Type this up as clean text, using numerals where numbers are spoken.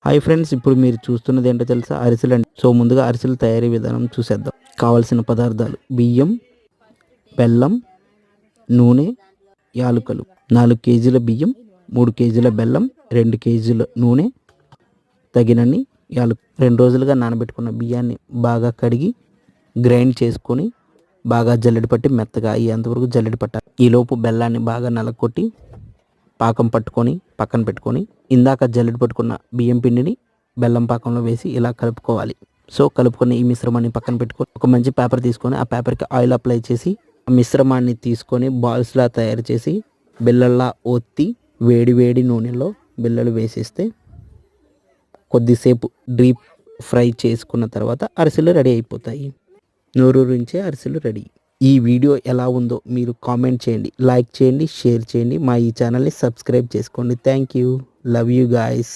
Hi friends, ఇప్పుడు మీరు చూస్తున్నది ఏంటో తెలుసా? అరిసెలండి. సో ముందుగా అరిసెల తయారీ విధానం చూసేద్దాం. కావలసిన పదార్థాలు: బియ్యం, బెల్లం, నూనె, యాలకులు. 4 కేజీల బియ్యం, 3 కేజీల బెల్లం, 2 కేజీల నూనె, తగినన్ని యాలకులు. 2 రోజులుగా నానబెట్టుకున్న బియ్యాన్ని బాగా కడిగి గ్రైండ్ చేసుకొని బాగా జల్లెడ పట్టి మెత్తగా అయ్యేంతవరకు జల్లెడ పట్టాలి. ఈలోపు బెల్లాన్ని బాగా నలగొట్టి పాకం పట్టుకొని పక్కన పెట్టుకొని, ఇందాక జల్లెడ పట్టుకున్న బియ్యం పిండిని బెల్లం పాకంలో వేసి ఇలా కలుపుకోవాలి. సో కలుపుకొని ఈ మిశ్రమాన్ని పక్కన పెట్టుకొని ఒక మంచి పేపర్ తీసుకొని ఆ పేపర్కి ఆయిల్ అప్లై చేసి ఆ మిశ్రమాన్ని తీసుకొని బాల్స్లా తయారు చేసి బిళ్ళల్లా ఒత్తి వేడి వేడి నూనెలో బిళ్ళలు వేసేస్తే కొద్దిసేపు డీప్ ఫ్రై చేసుకున్న తర్వాత అరిసెలు రెడీ అయిపోతాయి. నోరూరించే అరిసెలు రెడీ. ఈ వీడియో ఎలా ఉందో మీరు కామెంట్ చేయండి, లైక్ చేయండి, షేర్ చేయండి. మా ఈ ఛానల్ని సబ్స్క్రైబ్ చేసుకోండి. Thank you. Love you guys.